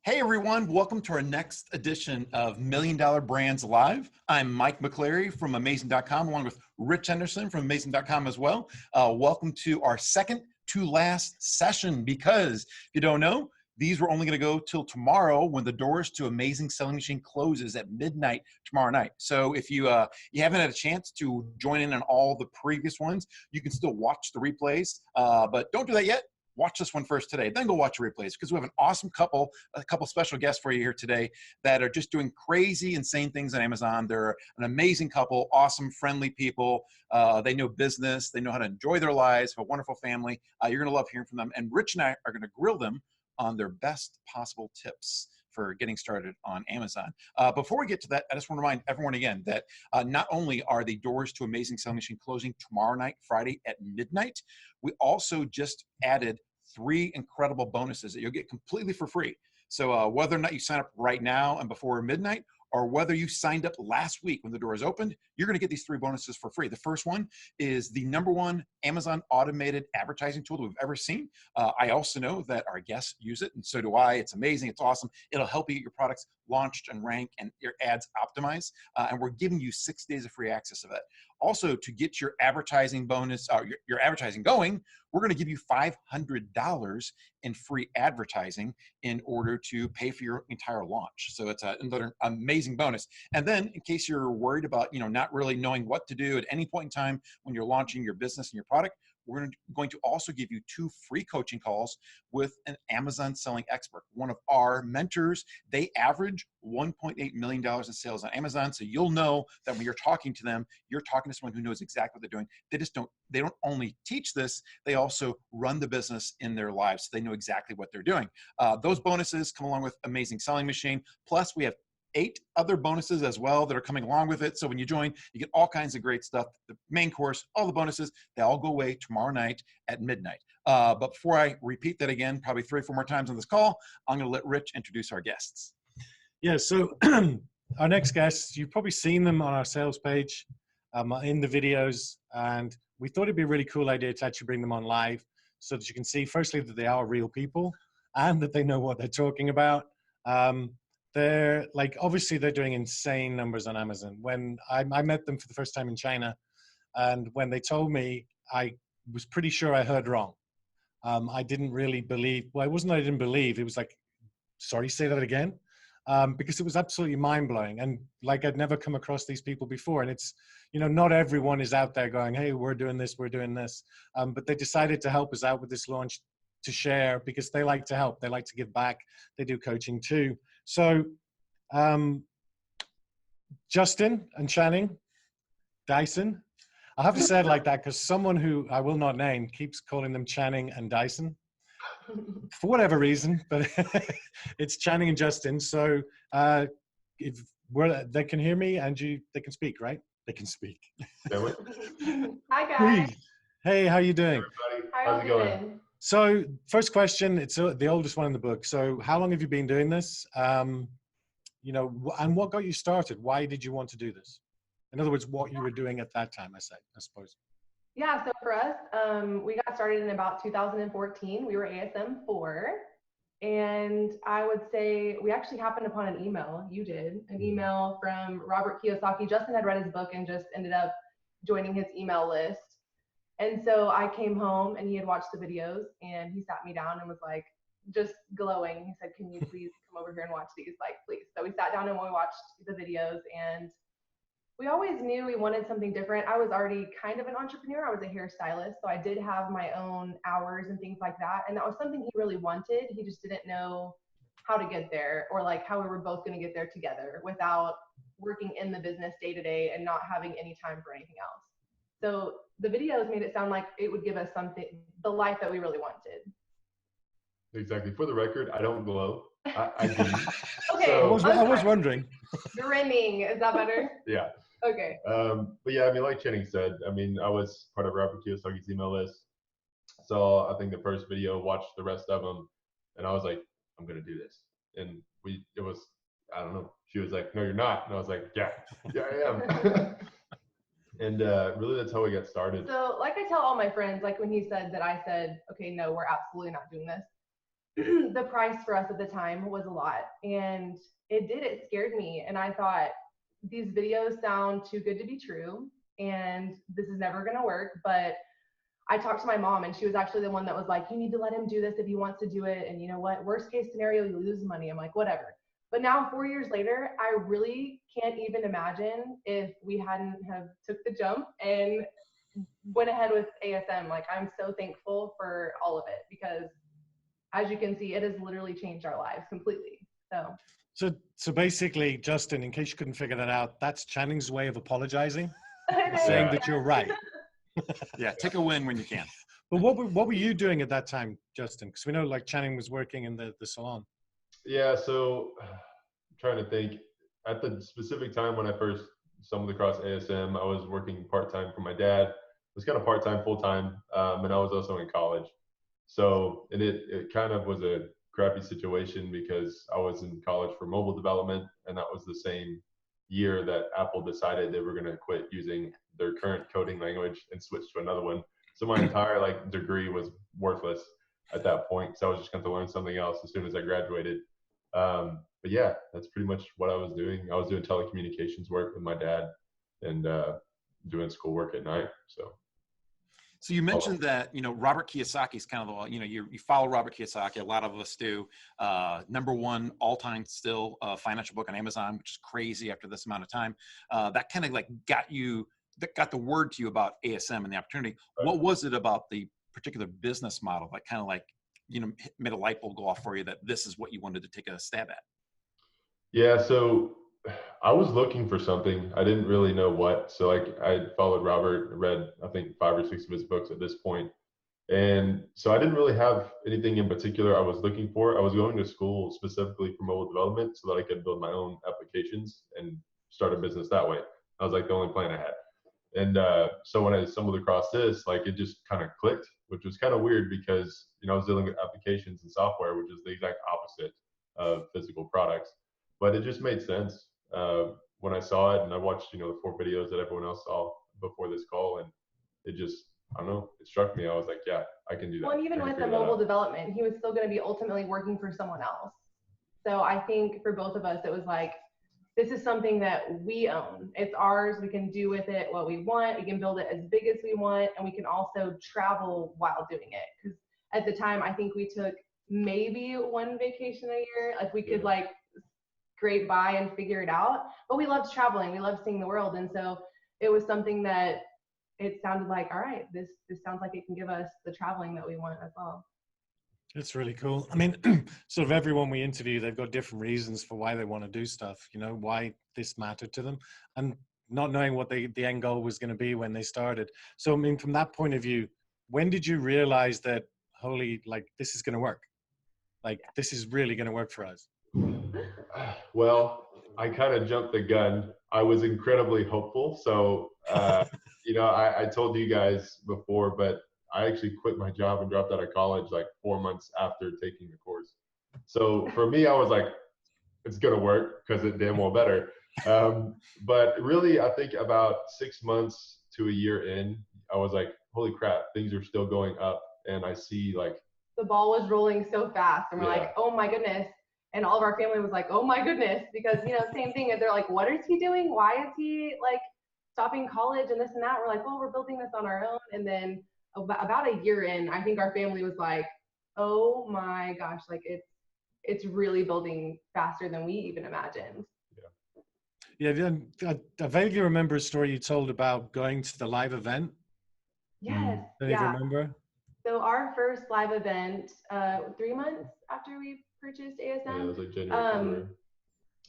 Hey everyone, welcome to our next edition of Million Dollar Brands Live. I'm Mike McCleary from Amazing.com along with Rich Henderson from Amazing.com as well. Welcome to our second to last session because if you don't know, these were only going to go till tomorrow when the doors to Amazing Selling Machine closes at midnight tomorrow night. So if you haven't had a chance to join in on all the previous ones, you can still watch the replays, but don't do that yet. Watch this one first today, then go watch the replays because we have an awesome couple, a couple special guests for you here today that are just doing crazy, insane things on Amazon. They're an amazing couple, awesome, friendly people. They know business. They know how to enjoy their lives, have a wonderful family. You're going to love hearing from them. And Rich and I are going to grill them on their best possible tips for getting started on Amazon. Before we get to that, I just want to remind everyone again that not only are the doors to Amazing Selling Machine closing tomorrow night, Friday at midnight, we also just added 3 incredible bonuses that you'll get completely for free. So whether or not you sign up right now and before midnight, or whether you signed up last week when the doors opened, you're going to get these 3 bonuses for free. The first one is the #1 Amazon automated advertising tool that we've ever seen. I also know that our guests use it, and so do I. It's amazing. It's awesome. It'll help you get your products launched and rank and your ads optimized. And we're giving you 6 days of free access to that. Also, to get your advertising bonus, your advertising going, we're going to give you $500 in free advertising in order to pay for your entire launch. So it's another amazing bonus. And then in case you're worried about, not really knowing what to do at any point in time when you're launching your business and your product, we're going to also give you 2 free coaching calls with an Amazon selling expert, one of our mentors. They average $1.8 million in sales on Amazon. So you'll know that when you're talking to them, you're talking to someone who knows exactly what they're doing. They don't only teach this, they also run the business in their lives. So they know exactly what they're doing. Those bonuses come along with Amazing Selling Machine. Plus we have 8 other bonuses as well that are coming along with it. So when you join, you get all kinds of great stuff. The main course, all the bonuses, they all go away tomorrow night at midnight. But before I repeat that again, probably 3 or 4 more times on this call, I'm going to let Rich introduce our guests. Yeah, so our next guests, you've probably seen them on our sales page, in the videos, and we thought it'd be a really cool idea to actually bring them on live so that you can see, firstly, that they are real people and that they know what they're talking about. They're obviously they're doing insane numbers on Amazon. When I met them for the first time in China, and when they told me, I was pretty sure I heard wrong. I didn't really believe, well, it wasn't that I didn't believe, it was like, sorry, say that again. Because it was absolutely mind-blowing, and I'd never come across these people before. And it's, not everyone is out there going, hey, we're doing this, but they decided to help us out with this launch, to share, because they like to help, they like to give back, they do coaching too. So Justin and Channing Dyson, I have to say it like that because someone who I will not name keeps calling them Channing and Dyson for whatever reason, but it's Channing and Justin. So if they can hear me and they can speak, right? They can speak. Hi guys. Please. Hey, how you doing? Hey everybody. How's it going? So first question, it's the oldest one in the book. So how long have you been doing this? And what got you started? Why did you want to do this? In other words, what you were doing at that time, I suppose. Yeah, so for us, we got started in about 2014. We were ASM 4. And I would say we actually happened upon an email. You did. An email from Robert Kiyosaki. Justin had read his book and just ended up joining his email list. And so I came home and he had watched the videos and he sat me down and was like, just glowing. He said, can you please come over here and watch these? Please. So we sat down and we watched the videos, and we always knew we wanted something different. I was already kind of an entrepreneur. I was a hairstylist, so I did have my own hours and things like that. And that was something he really wanted. He just didn't know how to get there, or how we were both going to get there together without working in the business day to day and not having any time for anything else. So the videos made it sound like it would give us the life that we really wanted. Exactly. For the record, I don't glow. I do. Okay. So, I was wondering. Grinning. Is that better? Yeah. Okay. But yeah, like Channing said, I was part of Robert Kiyosaki's email list. So I think the first video, watched the rest of them, and I was like, I'm going to do this. And I don't know. She was like, no, you're not. And I was like, yeah, I am. And really, that's how we got started. So I tell all my friends, when he said that, I said, okay, no, we're absolutely not doing this. the price for us at the time was a lot, and it scared me. And I thought, these videos sound too good to be true, and this is never going to work. But I talked to my mom, and she was actually the one that was like, you need to let him do this if he wants to do it. And you know what? Worst case scenario, you lose money. I'm like, whatever. But now 4 years later, I really can't even imagine if we hadn't have took the jump and went ahead with ASM. Like, I'm so thankful for all of it, because as you can see, it has literally changed our lives completely. So basically, Justin, in case you couldn't figure that out, that's Channing's way of apologizing, It saying is. that you're right. Yeah, take a win when you can. But what were you doing at that time, Justin? Because we know like Channing was working in the salon. Yeah, so I'm trying to think. At the specific time when I first stumbled across ASM, I was working part-time for my dad. It was kind of part-time, full-time, and I was also in college. So it kind of was a crappy situation because I was in college for mobile development, and that was the same year that Apple decided they were going to quit using their current coding language and switch to another one. So my entire like degree was worthless at that point. So I was just going to learn something else as soon as I graduated. But yeah, that's pretty much what I was doing. I was doing telecommunications work with my dad and doing schoolwork at night. So you mentioned that, Robert Kiyosaki is kind of the, you follow Robert Kiyosaki. A lot of us do. #1 all-time still financial book on Amazon, which is crazy after this amount of time. That kind of like got the word to you about ASM and the opportunity. Right. What was it about the particular business model that kind of like, made a light bulb go off for you that this is what you wanted to take a stab at? Yeah, so I was looking for something. I didn't really know what. So like I followed Robert, read I think 5 or 6 of his books at this point. And so I didn't really have anything in particular I was looking for. I was going to school specifically for mobile development so that I could build my own applications and start a business that way. That was like the only plan I had. And so when I stumbled across this, like it just kind of clicked, which was kind of weird because, I was dealing with applications and software, which is the exact opposite of physical products. But it just made sense when I saw it, and I watched, the 4 videos that everyone else saw before this call, and it just, I don't know, it struck me. I was like, yeah, I can do that. Well, and even with the mobile development, he was still going to be ultimately working for someone else. So I think for both of us, it was like, this is something that we own. It's ours. We can do with it what we want. We can build it as big as we want, and we can also travel while doing it. Because at the time, I think we took maybe 1 vacation a year. Like we could like scrape by and figure it out. But we loved traveling. We loved seeing the world. And so it was something that it sounded like, all right, this sounds like it can give us the traveling that we want as well. It's really cool. I mean, sort of everyone we interview, they've got different reasons for why they want to do stuff, why this mattered to them, and not knowing what the end goal was going to be when they started. So, I mean, from that point of view, when did you realize that, holy, like, this is going to work? Like, this is really going to work for us? Well, I kind of jumped the gun. I was incredibly hopeful. So, I told you guys before, but I actually quit my job and dropped out of college like 4 months after taking the course. So for me, I was like, it's going to work because it damn well better. But really, I think about 6 months to a year in, I was like, holy crap, things are still going up. And I see like the ball was rolling so fast, and we're like, oh my goodness. And all of our family was like, oh my goodness, because, same thing. They're like, what is he doing? Why is he like stopping college and this and that? We're like, well, we're building this on our own. And then about a year in, I think our family was like, oh my gosh, like it's really building faster than we even imagined. Yeah, I vaguely remember a story you told about going to the live event. Yes. Do you remember? So our first live event, 3 months after we purchased ASM. Yeah, it was like January.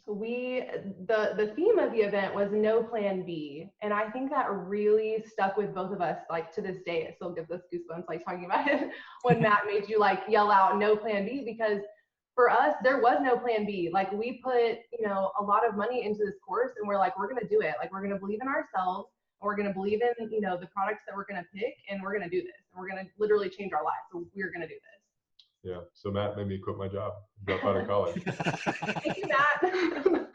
The theme of the event was no plan B. And I think that really stuck with both of us, like to this day. It still gives us goosebumps, like talking about it when Matt made you like yell out no plan B, because for us, there was no plan B. Like we put, a lot of money into this course, and we're like, we're going to do it. Like we're going to believe in ourselves, and we're going to believe in, the products that we're going to pick, and we're going to do this. And we're going to literally change our lives. So we're going to do this. Yeah. So Matt made me quit my job, drop out of college. Thank you, Matt.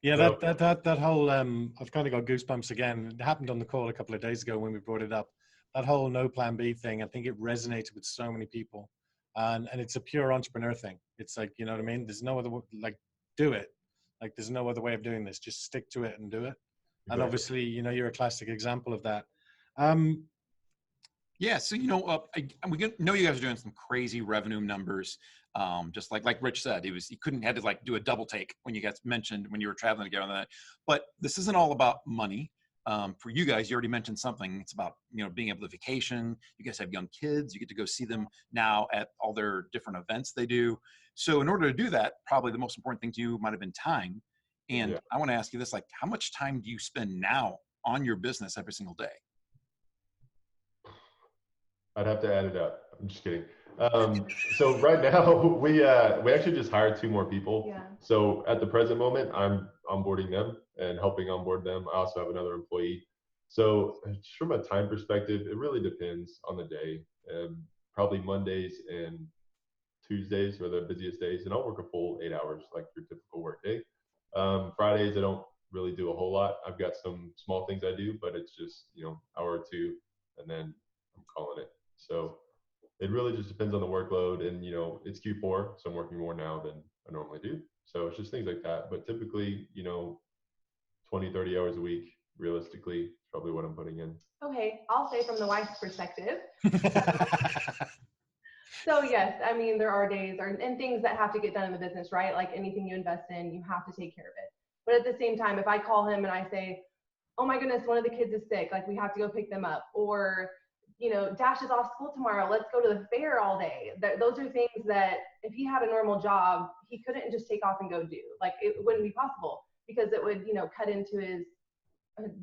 Yeah, that whole I've kind of got goosebumps again. It happened on the call a couple of days ago when we brought it up. That whole no plan B thing, I think it resonated with so many people. and it's a pure entrepreneur thing. It's like, you know what I mean? There's no other, like, do it. Like, there's no other way of doing this. Just stick to it and do it. And Exactly. obviously, you know, you're a classic example of that. Yeah, so you know, we know you guys are doing some crazy revenue numbers. Just like Rich said, he couldn't had to like do a double take when you guys mentioned when you were traveling together on that. But this isn't all about money. For you guys, you already mentioned something. It's about, you know, being able to vacation. You guys have young kids. You get to go see them now at all their different events they do. So in order to do that, probably the most important thing to you might have been time. And Yeah. I want to ask you this: like, how much time do you spend now on your business every single day? I'd have to add it up. I'm just kidding. So right now we actually just hired 2 more people. Yeah. So at the present moment, I'm onboarding them and helping onboard them. I also have another employee. So just from a time perspective, it really depends on the day. Probably Mondays and Tuesdays are the busiest days, and I'll work a full 8 hours like your typical work day. Fridays, I don't really do a whole lot. I've got some small things I do, but it's just, you know, hour or two, and then I'm calling it. So it really just depends on the workload, and you know, it's Q4, so I'm working more now than I normally do. So it's just things like that. But typically, you know, 20, 30 hours a week, realistically, is probably what I'm putting in. Okay, I'll say from the wife's perspective. So yes, I mean, there are days and things that have to get done in the business, right? Like anything you invest in, you have to take care of it. But at the same time, if I call him and I say, oh my goodness, one of the kids is sick, like we have to go pick them up, or, you know, Dash is off school tomorrow, let's go to the fair all day. Those are things that if he had a normal job, he couldn't just take off and go do. Like it wouldn't be possible, because it would, you know, cut into his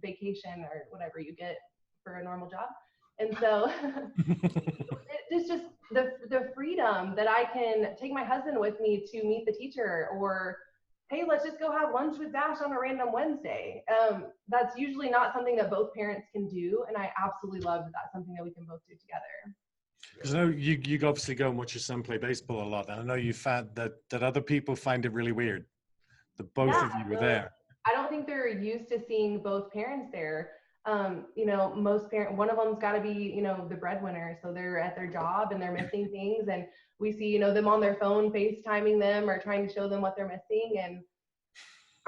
vacation or whatever you get for a normal job. And so it's just the freedom that I can take my husband with me to meet the teacher, or hey, let's just go have lunch with Dash on a random Wednesday. That's usually not something that both parents can do, and I absolutely love that that's something that we can both do together. Because I know you obviously go and watch your son play baseball a lot, and I know you found that other people find it really weird that both of you were there. I don't think they're used to seeing both parents there. You know, one of them's got to be, you know, the breadwinner, so they're at their job and they're missing things, and we see, you know, them on their phone FaceTiming them or trying to show them what they're missing. And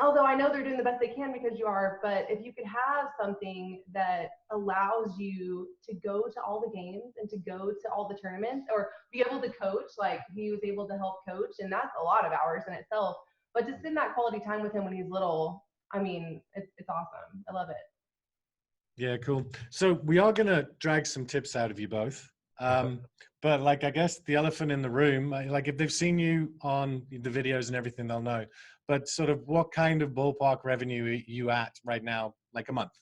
although I know they're doing the best they can, because you are, but if you could have something that allows you to go to all the games and to go to all the tournaments, or be able to coach, like he was able to help coach, and that's a lot of hours in itself, but to spend that quality time with him when he's little, I mean, it's awesome. I love it. Yeah, cool. So we are going to drag some tips out of you both. But like, I guess the elephant in the room, like if they've seen you on the videos and everything, they'll know. But sort of what kind of ballpark revenue are you at right now, like a month?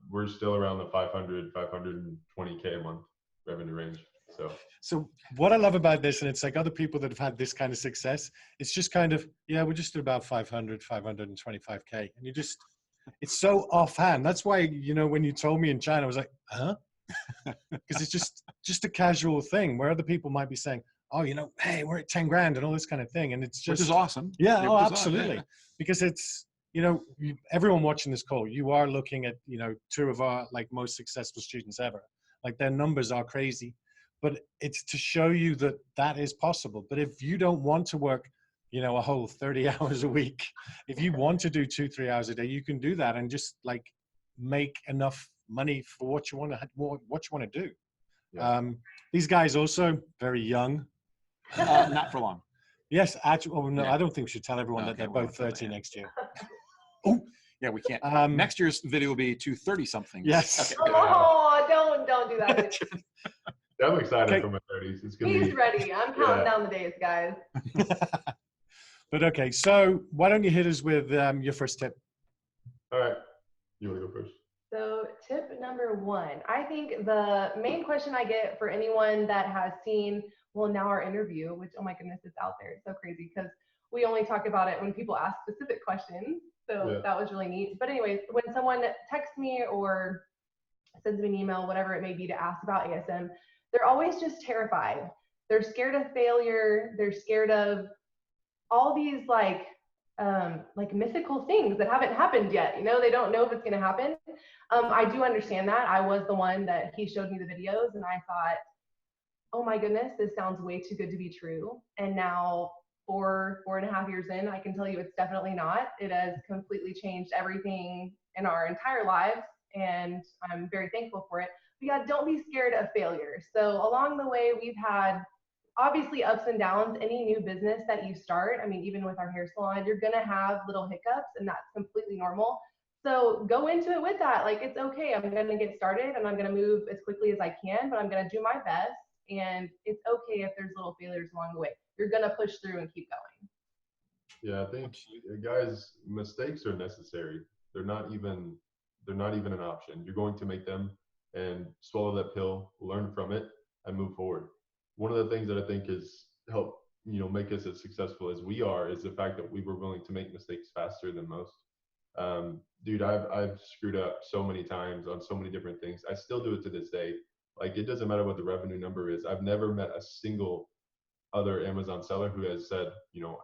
We're still around the 520K a month revenue range. So what I love about this, and it's like other people that have had this kind of success, it's just kind of, yeah, we're just at about 525K. And you just, it's so offhand. That's why, you know, when you told me in China, I was like, huh? Because it's just a casual thing where other people might be saying, oh, you know, hey, we're at 10 grand and all this kind of thing. And it's just, which is awesome. Yeah, oh, Awesome, absolutely. yeah. Because it's, you know, everyone watching this call, you are looking at, you know, 2 of our like most successful students ever. Like their numbers are crazy, but it's to show you that that is possible. But if you don't want to work, you know, a whole 30 hours a week, if you want to do 2-3 hours a day, you can do that and just like make enough money for what you want to do. yeah. These guys also very young. Not for long. Yes, actually. Oh no, Yeah. I don't think we should tell everyone that Okay, they're we both won't tell 30 that. next year. Oh, yeah, we can't. Next year's video will be 230 something. Yes. Okay, Oh, don't do that. I'm excited Okay. for my 30s. It's gonna He's be ready. I'm counting down the days, guys. But okay, so why don't you hit us with your first tip? all right. You want to go first? So tip number 1, I think the main question I get for anyone that has seen, well, now our interview, which, oh my goodness, it's out there. It's so crazy because we only talk about it when people ask specific questions. So Yeah. that was really neat. But anyways, when someone texts me or sends me an email, whatever it may be, to ask about ASM, they're always just terrified. They're scared of failure. They're scared of all these like mythical things that haven't happened yet. You know, they don't know if it's going to happen. I do understand that. I was the one that he showed me the videos, and I thought, oh my goodness, this sounds way too good to be true. And now 4.5 years in, I can tell you it's definitely not. It has completely changed everything in our entire lives, and I'm very thankful for it. But yeah, don't be scared of failure. So along the way, we've had obviously ups and downs. Any new business that you start, I mean, even with our hair salon, you're gonna have little hiccups, and that's completely normal. So go into it with that. Like, it's okay. I'm gonna get started and I'm gonna move as quickly as I can, but I'm gonna do my best. And it's okay if there's little failures along the way. You're gonna push through and keep going. Yeah, I think guys, mistakes are necessary. They're not even an option. You're going to make them, and swallow that pill, learn from it, and move forward. One of the things that I think has helped make us as successful as we are is the fact that we were willing to make mistakes faster than most. Dude, I've screwed up so many times on so many different things. I still do it to this day. Like, it doesn't matter what the revenue number is. I've never met a single other Amazon seller who has said,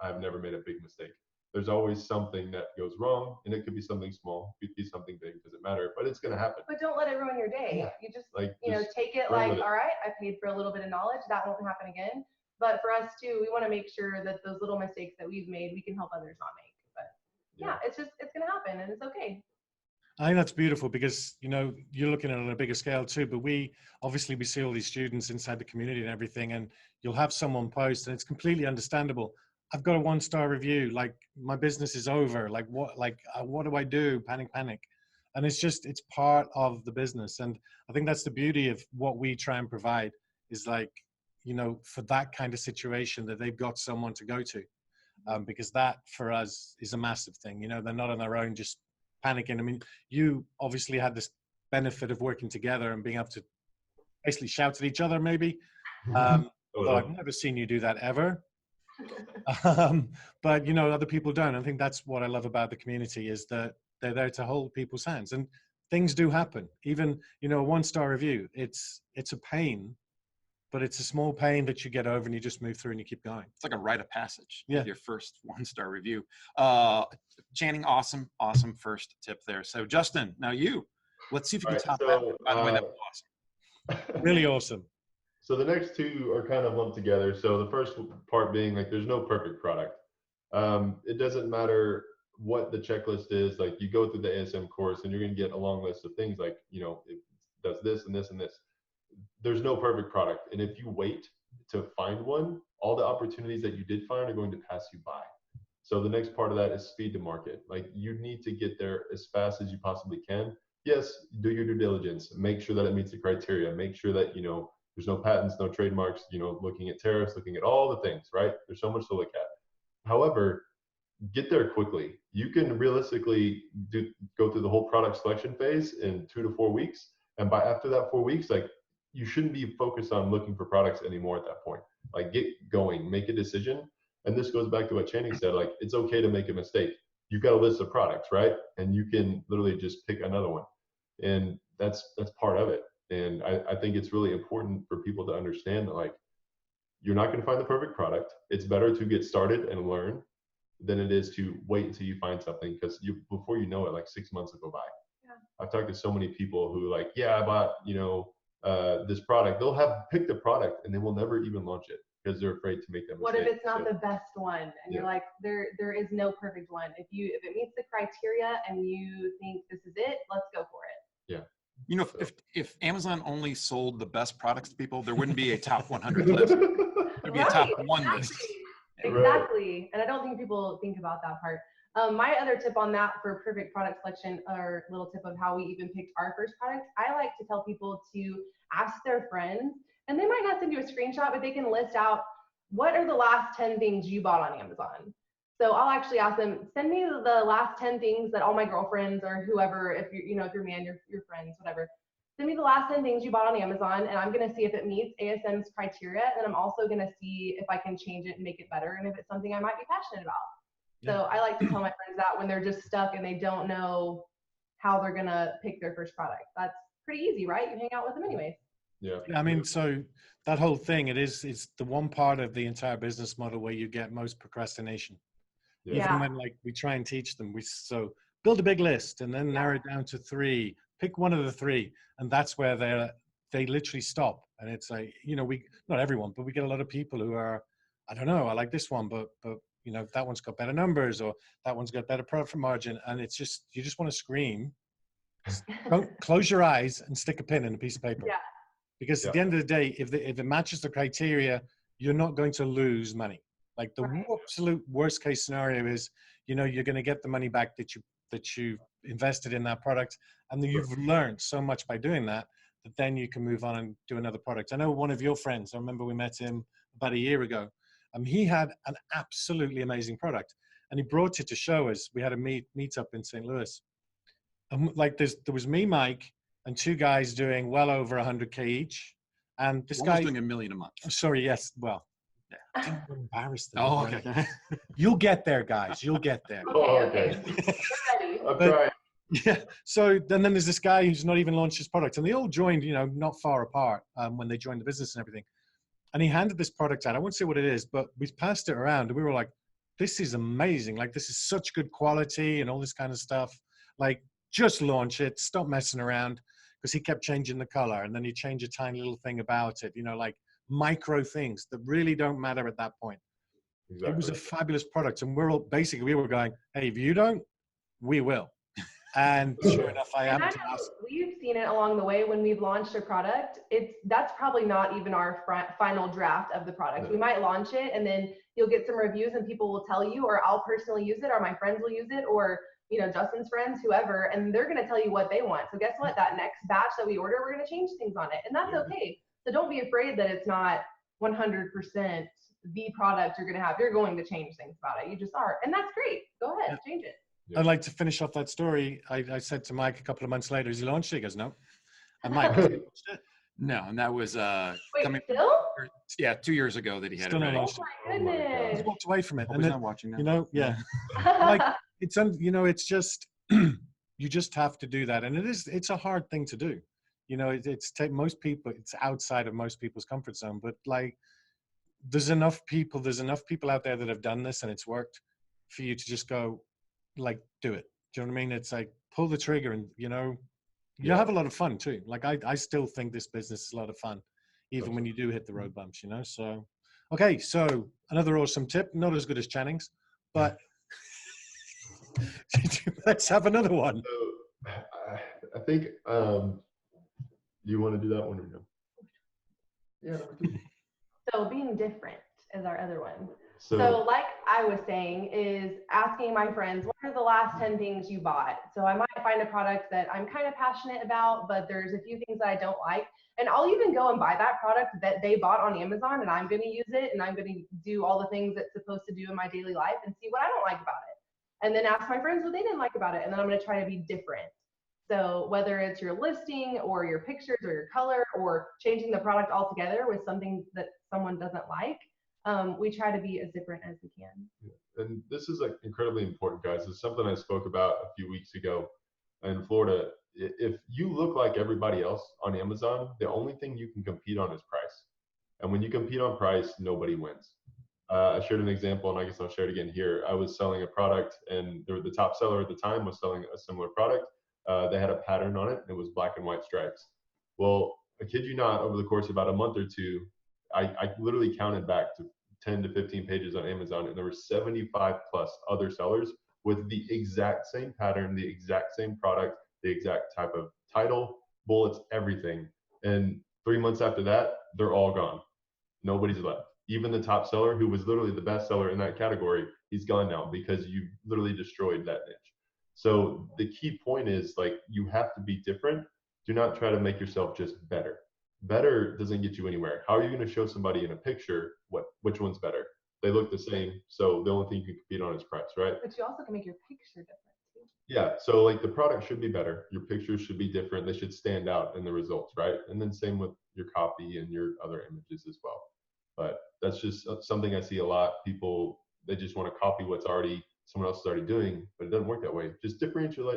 I've never made a big mistake. There's always something that goes wrong, and it could be something small, it could be something big, doesn't matter, but it's going to happen. But don't let it ruin your day. Yeah. You just, just take it like, all right, I paid for a little bit of knowledge. That won't happen again. But for us too, we want to make sure that those little mistakes that we've made, we can help others not make. But yeah, it's going to happen, and it's okay. I think that's beautiful because, you're looking at it on a bigger scale too, but we see all these students inside the community and everything, and you'll have someone post and it's completely understandable. I've got a 1-star review, like my business is over. What do I do? Panic. And it's part of the business. And I think that's the beauty of what we try and provide is for that kind of situation that they've got someone to go to. Because that for us is a massive thing. They're not on their own, just panicking. I mean, you obviously had this benefit of working together and being able to basically shout at each other, maybe. Although I've never seen you do that ever. But other people don't. I think that's what I love about the community is that they're there to hold people's hands, and things do happen. Even a 1-star review, it's a pain, but it's a small pain that you get over and you just move through and you keep going. It's like a rite of passage. Yeah. Your first 1-star review. Channing, awesome first tip there. So Justin, now let's see if you can top that. By the way, that was awesome. Really awesome. So the next two are kind of lumped together. So the first part being there's no perfect product. It doesn't matter what the checklist is. Like, you go through the ASM course and you're going to get a long list of things like, it does this and this and this. There's no perfect product. And if you wait to find one, all the opportunities that you did find are going to pass you by. So the next part of that is speed to market. Like, you need to get there as fast as you possibly can. Yes, do your due diligence. Make sure that it meets the criteria. Make sure that, there's no patents, no trademarks, looking at tariffs, looking at all the things, right? There's so much to look at. However, get there quickly. You can realistically go through the whole product selection phase in 2 to 4 weeks. And after that 4 weeks, you shouldn't be focused on looking for products anymore at that point. Get going, make a decision. And this goes back to what Channing said, it's okay to make a mistake. You've got a list of products, right? And you can literally just pick another one. And that's part of it. And I think it's really important for people to understand that you're not going to find the perfect product. It's better to get started and learn than it is to wait until you find something, because before you know it, 6 months will go by. Yeah. I've talked to so many people who I bought, this product. They'll have picked the product and they will never even launch it because they're afraid to make that mistake. What if it's not the best one? And you're like, there is no perfect one. If it meets the criteria and you think this is it, let's go for it. Yeah. If Amazon only sold the best products to people, there wouldn't be a top 100 list. There'd be a top 1 list. Exactly. Right. And I don't think people think about that part. My other tip on that for perfect product selection, or little tip of how we even picked our first product, I like to tell people to ask their friends, and they might not send you a screenshot, but they can list out what are the last 10 things you bought on Amazon. So I'll actually ask them, send me the last 10 things that all my girlfriends or whoever, if you're man, your friends, whatever, send me the last 10 things you bought on Amazon, and I'm going to see if it meets ASM's criteria. And I'm also going to see if I can change it and make it better, and if it's something I might be passionate about. Yeah. So I like to tell my friends that when they're just stuck and they don't know how they're going to pick their first product. That's pretty easy, right? You hang out with them anyways. Yeah. I mean, so that whole thing, it's the one part of the entire business model where you get most procrastination. Yeah. Even when we try and teach them, so build a big list and then narrow it down to 3, pick one of the 3. And that's where they literally stop. And it's like, you know, not everyone, but we get a lot of people who are, I don't know, I like this one, but you know, that one's got better numbers, or that one's got better profit margin. And it's just, you just want to scream, don't close your eyes and stick a pin in a piece of paper. Yeah. Because at the end of the day, if it matches the criteria, you're not going to lose money. Like the absolute worst case scenario is, you know, you're going to get the money back that you invested in that product, and then you've learned so much by doing that then you can move on and do another product. I know one of your friends, I remember we met him about a year ago. He had an absolutely amazing product, and he brought it to show us. We had a meet up in St. Louis. Like there was me, Mike, and two guys doing well over 100K each. And this guy doing $1 million a month. Sorry, yes. Well, yeah. I'm embarrassed. Oh, okay. You'll get there, guys. You'll get there. Okay. I'm trying. Yeah. So then there's this guy who's not even launched his product, and they all joined, you know, not far apart when they joined the business and everything. And he handed this product out. I won't say what it is, but we passed it around, and we were like, "This is amazing! Like, this is such good quality and all this kind of stuff. Like, just launch it. Stop messing around." Because he kept changing the color, and then he'd change a tiny little thing about it. You know, like micro things that really don't matter at that point. Exactly. It was a fabulous product, and we were going, "Hey, if you don't, we will." And sure enough, we've seen it along the way when we've launched a product. That's probably not even our final draft of the product. No. We might launch it, and then you'll get some reviews, and people will tell you, or I'll personally use it, or my friends will use it, or you know, Justin's friends, whoever, and they're going to tell you what they want. So guess what? That next batch that we order, we're going to change things on it, and that's okay. So don't be afraid that it's not 100% the product you're going to have. You're going to change things about it. You just are, and that's great. Go ahead, change it. I'd like to finish off that story. I said to Mike a couple of months later, "Is he launched it?" He goes, "No." And Mike, no, and that was Wait, still? Yeah, 2 years ago that he had. Oh my goodness! He's walked away from it. And he's not watching now. You know, yeah. Like you know, it's just you just have to do that, and it's a hard thing to do. You know, it's most people. It's outside of most people's comfort zone, but like there's enough people out there that have done this and it's worked for you to just go. Like, do it. Do you know what I mean? It's like pull the trigger, and you know, you have a lot of fun too. Like I still think this business is a lot of fun, even when you do hit the road bumps, you know? So, okay. So another awesome tip, not as good as Channing's, but let's have another one. So, I think, you want to do that one or no? Yeah. So being different is our other one. So like I was saying, is asking my friends, what are the last 10 things you bought? So I might find a product that I'm kind of passionate about, but there's a few things that I don't like. And I'll even go and buy that product that they bought on Amazon, and I'm going to use it, and I'm going to do all the things it's supposed to do in my daily life and see what I don't like about it. And then ask my friends what they didn't like about it. And then I'm going to try to be different. So whether it's your listing or your pictures or your color or changing the product altogether with something that someone doesn't like, we try to be as different as we can. And this is like incredibly important, guys. It's something I spoke about a few weeks ago in Florida. If you look like everybody else on Amazon, the only thing you can compete on is price. And when you compete on price, nobody wins. I shared an example, and I guess I'll share it again here. I was selling a product, and the top seller at the time was selling a similar product. They had a pattern on it. It was black and white stripes. Well, I kid you not, over the course of about a month or two, I literally counted back to 10 to 15 pages on Amazon, and there were 75 plus other sellers with the exact same pattern, the exact same product, the exact type of title, bullets, everything. And 3 months after that, they're all gone. Nobody's left. Even the top seller, who was literally the best seller in that category, he's gone now because you literally destroyed that niche. So the key point is, like, you have to be different. Do not try to make yourself just better. Better doesn't get you anywhere. How are you going to show somebody in a picture which one's better? They look the same, so the only thing you can compete on is price, right? But you also can make your picture different too. Yeah, so like the product should be better. Your pictures should be different. They should stand out in the results, right? And then same with your copy and your other images as well. But that's just something I see a lot. People, they just want to copy what's already someone else is already doing, but it doesn't work that way. Just differentiate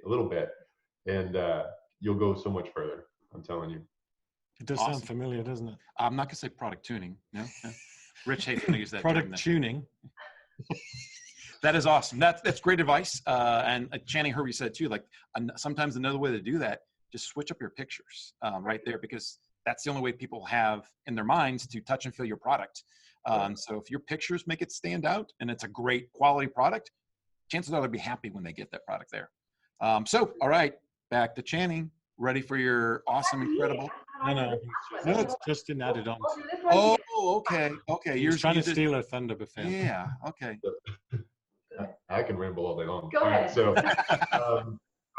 a little bit, and you'll go so much further. I'm telling you. It does sound familiar, doesn't it? I'm not going to say product tuning. No. Rich hates when I use that product term. Tuning. That is awesome. That's great advice. And Channing, heard you said too, like sometimes another way to do that just switch up your pictures right there, because that's the only way people have in their minds to touch and feel your product. So if your pictures make it stand out and it's a great quality product, chances are they'll be happy when they get that product there. So, all right, back to Channing. Ready for your awesome, incredible. No, it's just an added on. Oh, okay, okay. You're trying to steal our thunder, Buffet. Yeah, okay. I can ramble all day long. Go ahead. So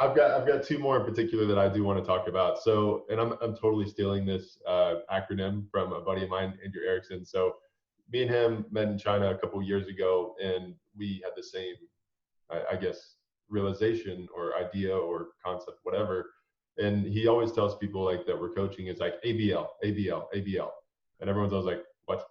I've got two more in particular that I do want to talk about. So, and I'm totally stealing this acronym from a buddy of mine, Andrew Erickson. So me and him met in China a couple of years ago, and we had the same, I guess, realization or idea or concept, whatever. And he always tells people like that we're coaching is like ABL, ABL, ABL. And everyone's always like, what?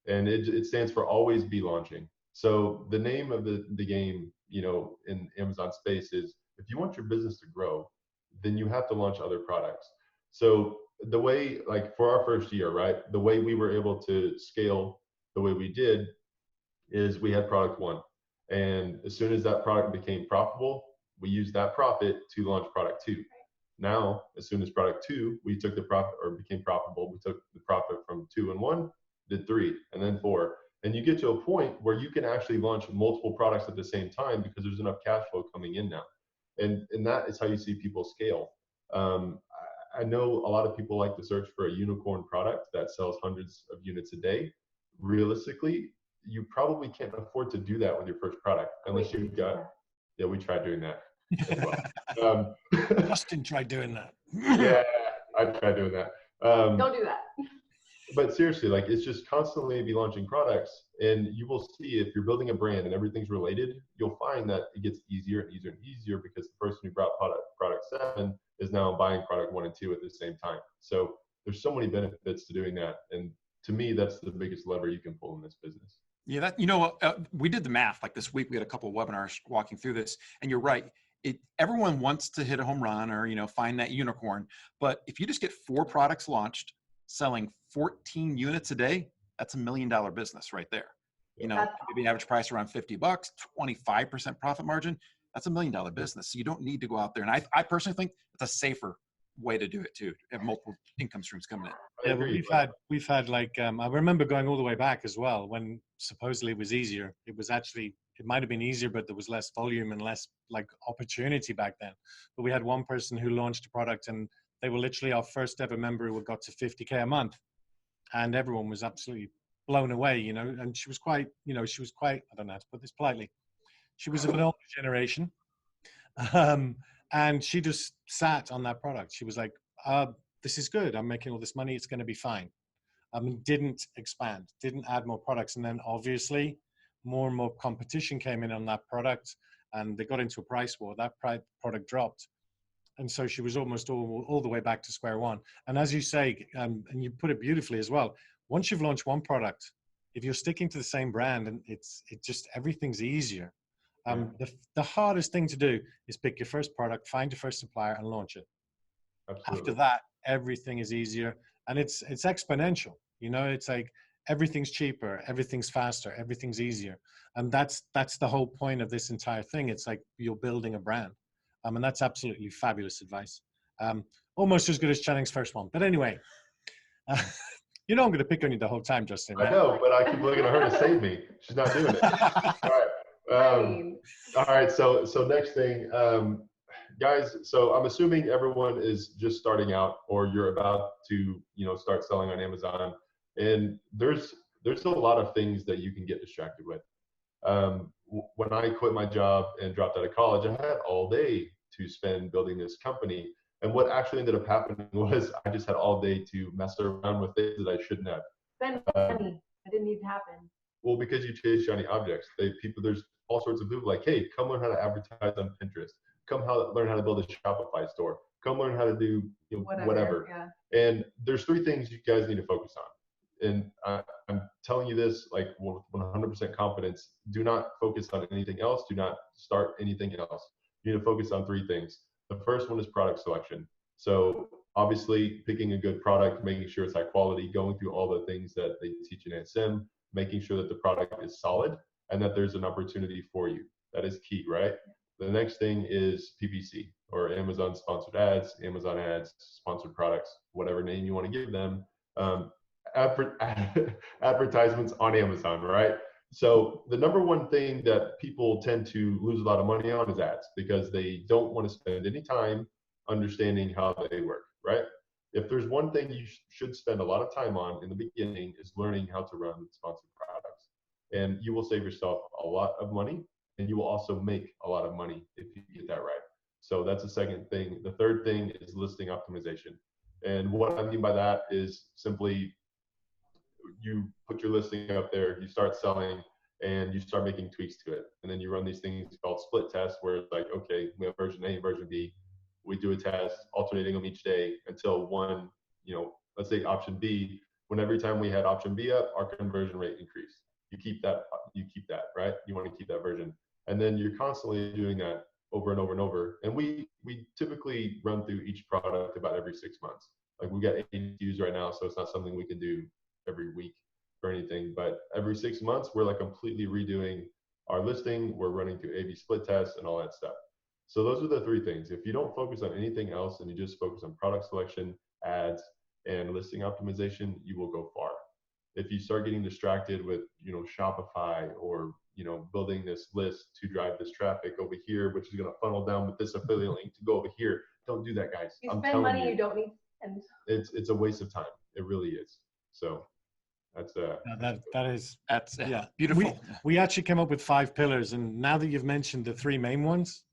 And it stands for always be launching. So the name of the game, you know, in Amazon space is, if you want your business to grow, then you have to launch other products. So the way, like for our first year, right, the way we were able to scale the way we did is we had product one. And as soon as that product became profitable, we used that profit to launch product two. Now, as soon as product two, we took the profit or became profitable, we took the profit from 2 and 1, did 3, and then 4. And you get to a point where you can actually launch multiple products at the same time because there's enough cash flow coming in now. And that is how you see people scale. I know a lot of people like to search for a unicorn product that sells hundreds of units a day. Realistically, you probably can't afford to do that with your first product unless you've got, yeah, we tried doing that as well. Justin tried doing that. Yeah, I tried doing that. Don't do that. But seriously, like, it's just constantly be launching products, and you will see if you're building a brand and everything's related, you'll find that it gets easier and easier and easier because the person who brought product 7 is now buying product 1 and 2 at the same time. So there's so many benefits to doing that. And to me, that's the biggest lever you can pull in this business. Yeah, that, you know, we did the math like this week. We had a couple of webinars walking through this, and you're right. Everyone wants to hit a home run or, you know, find that unicorn. But if you just get 4 products launched, selling 14 units a day, that's $1 million business right there. You know, maybe average price around $50, 25% profit margin. That's $1 million business. So you don't need to go out there. And I personally think it's a safer way to do it too. Have multiple income streams coming in. Yeah, well, we've had like I remember going all the way back as well when supposedly it was easier. It was actually, it might have been easier, but there was less volume and less like opportunity back then. But we had one person who launched a product, and they were literally our first ever member who got to 50K a month, and everyone was absolutely blown away, you know. And she was quite, you know, I don't know how to put this politely, she was of an older generation. And she just sat on that product. She was like, this is good. I'm making all this money. It's going to be fine. Didn't expand, didn't add more products. And then obviously more and more competition came in on that product, and they got into a price war. That product dropped. And so she was almost all the way back to square one. And as you say, and you put it beautifully as well, once you've launched one product, if you're sticking to the same brand, and it just, everything's easier. The hardest thing to do is pick your first product, find your first supplier, and launch it. Absolutely. After that, everything is easier, and it's exponential. You know, it's like everything's cheaper, everything's faster, everything's easier, and that's the whole point of this entire thing. It's like you're building a brand, and that's absolutely fabulous advice. Almost as good as Channing's first one. But anyway, you know I'm going to pick on you the whole time, Justin. Right? I know, but I keep looking at her to save me. She's not doing it. All right. All right. So next thing, guys. So I'm assuming everyone is just starting out, or you're about to, you know, start selling on Amazon. And there's a lot of things that you can get distracted with. When I quit my job and dropped out of college, I had all day to spend building this company. And what actually ended up happening was I just had all day to mess around with things that I shouldn't have. Spend money. That didn't need to happen. Well, because you chase shiny objects. There's all sorts of people like, hey, come learn how to advertise on Pinterest. Come learn how to build a Shopify store. Come learn how to do, you know, whatever. Yeah. And there's 3 things you guys need to focus on. And I'm telling you this like with 100% confidence. Do not focus on anything else. Do not start anything else. You need to focus on 3 things. The first one is product selection. So obviously picking a good product, making sure it's high quality, going through all the things that they teach in ASM, making sure that the product is solid and that there's an opportunity for you. That is key, right? The next thing is PPC, or Amazon sponsored ads, Amazon ads, sponsored products, whatever name you want to give them. Advertisements on Amazon, right? So the number one thing that people tend to lose a lot of money on is ads, because they don't want to spend any time understanding how they work, right? If there's one thing you should spend a lot of time on in the beginning, is learning how to run sponsored products. And you will save yourself a lot of money, and you will also make a lot of money if you get that right. So that's the second thing. The third thing is listing optimization. And what I mean by that is simply, you put your listing up there, you start selling, and you start making tweaks to it. And then you run these things called split tests, where it's like, okay, we have version A, version B. We do a test, alternating them each day until one, let's say option B, when every time we had option B up, our conversion rate increased. You keep that, right? You want to keep that version. And then you're constantly doing that over and over and over. And we typically run through each product about every 6 months. Like, we got 80 SKUs right now, so it's not something we can do every week or anything, but every 6 months, we're like completely redoing our listing. We're running through A/B split tests and all that stuff. So those are the three things. If you don't focus on anything else and you just focus on product selection, ads, and listing optimization, you will go far. If you start getting distracted with, Shopify, or, building this list to drive this traffic over here, which is going to funnel down with this affiliate link to go over here, don't do that, guys. You spend money you don't need to spend. It's a waste of time. It really is. So that's yeah, beautiful. We actually came up with 5 pillars, and now that you've mentioned the 3 main ones,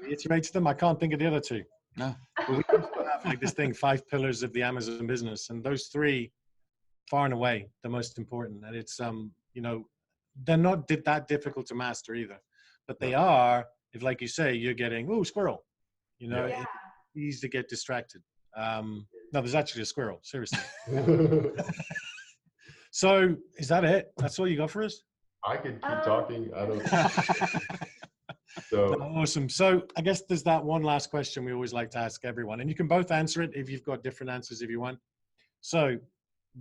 reiterated them, I can't think of the other 2. No. But we also have like this thing, 5 pillars of the Amazon business, and those 3, far and away, the most important. And it's they're not that difficult to master either, but they are, if, like you say, you're getting squirrel, Yeah. it's easy to get distracted. No, there's actually a squirrel, seriously. So is that it? That's all you got for us? I could keep talking. I don't. So Awesome. So I guess there's that one last question we always like to ask everyone, and you can both answer it if you've got different answers if you want. So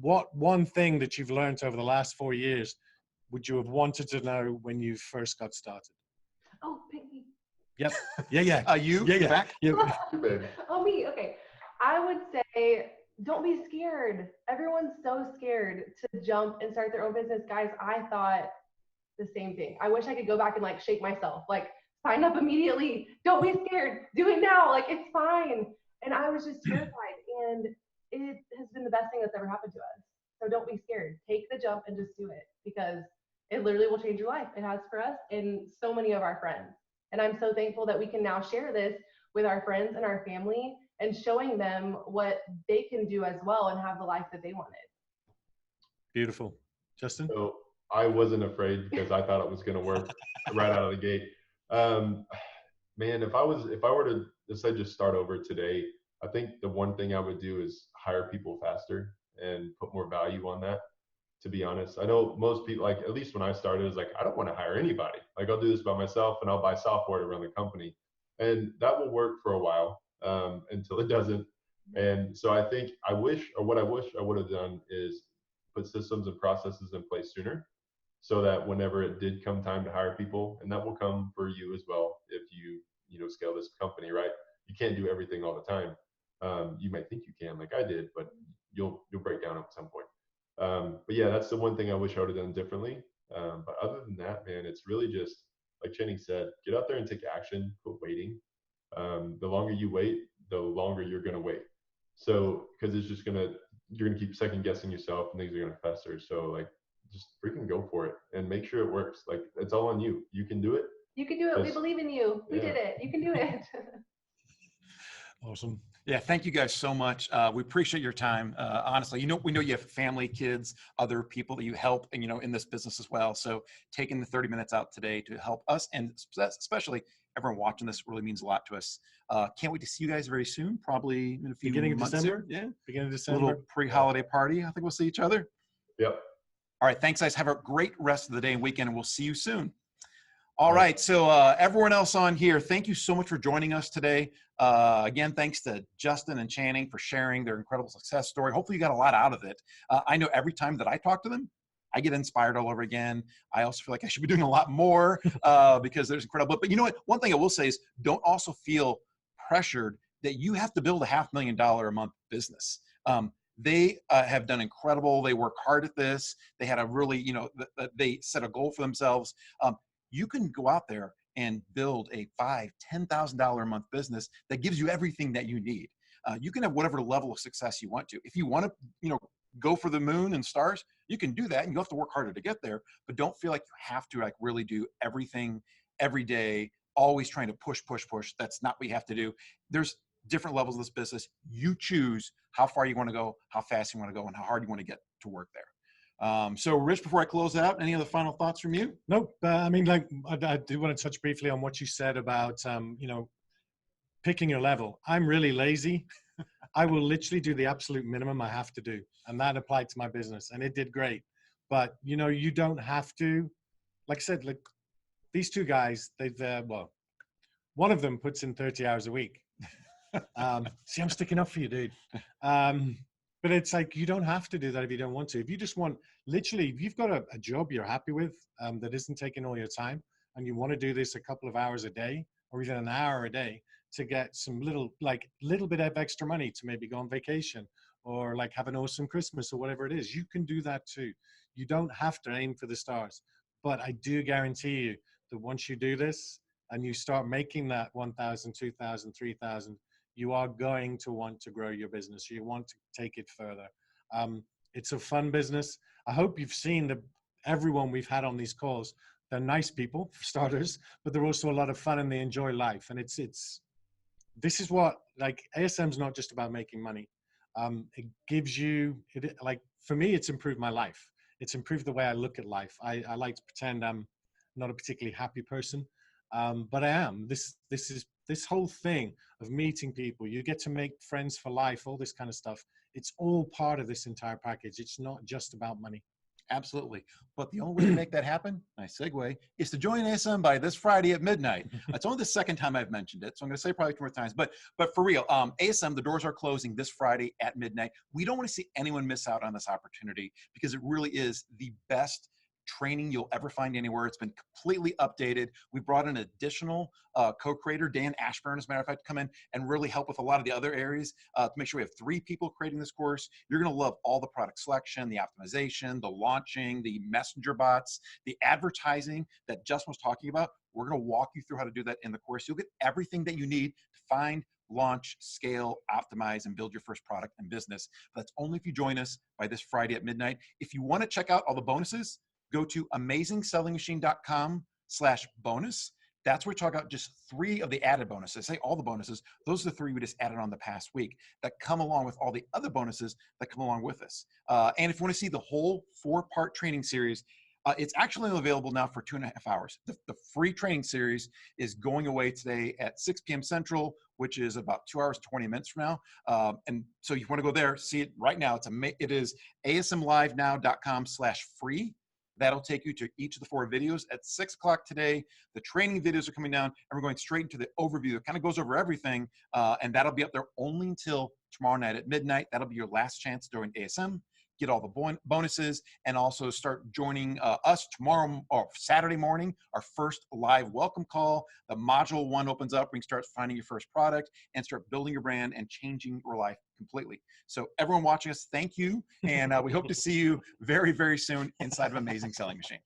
what one thing that you've learned over the last 4 years would you have wanted to know when you first got started? Oh, Pinky. Yep. Yeah. You? Yeah. Back? Yeah. Oh, me. Okay. I would say, don't be scared. Everyone's so scared to jump and start their own business. Guys, I thought the same thing. I wish I could go back and shake myself, sign up immediately. Don't be scared. Do it now. It's fine. And I was just terrified. And it has been the best thing that's ever happened to us. So don't be scared. Take the jump and just do it, because it literally will change your life. It has for us and so many of our friends. And I'm so thankful that we can now share this with our friends and our family, and showing them what they can do as well and have the life that they wanted. Beautiful. Justin? So I wasn't afraid, because I thought it was going to work right out of the gate. Man, if I were to decide just start over today, I think the one thing I would do is hire people faster and put more value on that. To be honest, I know most people, at least when I started, it was I don't want to hire anybody. I'll do this by myself, and I'll buy software to run the company. And that will work for a while, until it doesn't. And so I think what I wish I would have done is put systems and processes in place sooner, so that whenever it did come time to hire people, and that will come for you as well if you scale this company, right? You can't do everything all the time. You might think you can, like I did, but you'll break down at some point. But yeah, that's the one thing I wish I would have done differently. But other than that, man, it's really just like Channing said, get out there and take action, quit waiting. The longer you wait, the longer you're going to wait. So, because you're going to keep second guessing yourself, and things are going to fester. So just freaking go for it and make sure it works. It's all on you. You can do it. You can do it. We believe in you. We did it. You can do it. Awesome. Yeah, thank you guys so much. We appreciate your time. Honestly, we know you have family, kids, other people that you help, and in this business as well. So taking the 30 minutes out today to help us, and especially everyone watching this, really means a lot to us. Can't wait to see you guys very soon, probably in a few months. December. Yeah, beginning of December. A little pre-holiday party. I think we'll see each other. Yep. All right, thanks, guys. Have a great rest of the day and weekend, and we'll see you soon. All right, so everyone else on here, thank you so much for joining us today. Again, thanks to Justin and Channing for sharing their incredible success story. Hopefully you got a lot out of it. I know every time that I talk to them, I get inspired all over again. I also feel like I should be doing a lot more because there's incredible. But you know what? One thing I will say is don't also feel pressured that you have to build a $500,000 a month business. They have done incredible. They work hard at this. They had a really, you know, they set a goal for themselves. You can go out there and build a $5,000, $10,000 a month business that gives you everything that you need. You can have whatever level of success you want to. If you want to, you know, go for the moon and stars, you can do that, and you have to work harder to get there. But don't feel like you have to like really do everything every day, always trying to push, push, push. That's not what you have to do. There's different levels of this business. You choose how far you want to go, how fast you want to go, and how hard you want to get to work there. So Rich, before I close out, any other final thoughts from you? Nope. I mean, like, I do want to touch briefly on what you said about, you know, picking your level. I'm really lazy. I will literally do the absolute minimum I have to do. And that applied to my business, and it did great. But, you know, you don't have to, like I said, like these two guys, they've, well, one of them puts in 30 hours a week. See, I'm sticking up for you, dude. But it's like, you don't have to do that if you don't want to. If you just want, literally, if you've got a job you're happy with that isn't taking all your time, and you want to do this a couple of hours a day, or even an hour a day, to get some little bit of extra money to maybe go on vacation, or like have an awesome Christmas, or whatever it is, you can do that too. You don't have to aim for the stars. But I do guarantee you that once you do this and you start making that 1,000, 2,000, 3,000, you are going to want to grow your business. You want to take it further. It's a fun business. I hope you've seen that everyone we've had on these calls, they're nice people for starters, but they're also a lot of fun and they enjoy life. And this is what, like, ASM's not just about making money. It gives you, like, for me, it's improved my life. It's improved the way I look at life. I like to pretend I'm not a particularly happy person, but I am. This whole thing of meeting people, you get to make friends for life, all this kind of stuff. It's all part of this entire package. It's not just about money. Absolutely. But the only way to make that happen, nice segue, is to join ASM by this Friday at midnight. It's only the second time I've mentioned it, so I'm going to say probably 2 more times. But for real, ASM, the doors are closing this Friday at midnight. We don't want to see anyone miss out on this opportunity because it really is the best training you'll ever find anywhere. It's been completely updated. We brought an additional co-creator, Dan Ashburn, as a matter of fact, to come in and really help with a lot of the other areas to make sure we have 3 people creating this course. You're going to love all the product selection, the optimization, the launching, the messenger bots, the advertising that Justin was talking about. We're going to walk you through how to do that in the course. You'll get everything that you need to find, launch, scale, optimize, and build your first product and business. But that's only if you join us by this Friday at midnight. If you want to check out all the bonuses, go to amazingsellingmachine.com/bonus. That's where we talk about just 3 of the added bonuses. Say all the bonuses. Those are the 3 we just added on the past week that come along with all the other bonuses that come along with us. And if you want to see the whole 4-part training series, it's actually available now for 2.5 hours. The free training series is going away today at 6 p.m. Central, which is about 2 hours, 20 minutes from now. And so you want to go there, see it right now. It is asmlivenow.com/free. That'll take you to each of the 4 videos at 6 o'clock today. The training videos are coming down, and we're going straight into the overview. It kind of goes over everything, and that'll be up there only until tomorrow night at midnight. That'll be your last chance during ASM. Get all the bonuses, and also start joining us tomorrow or Saturday morning, our first live welcome call. The module 1 opens up, where you can start finding your first product and start building your brand and changing your life completely. So everyone watching us, thank you. And we hope to see you very, very soon inside of Amazing Selling Machine.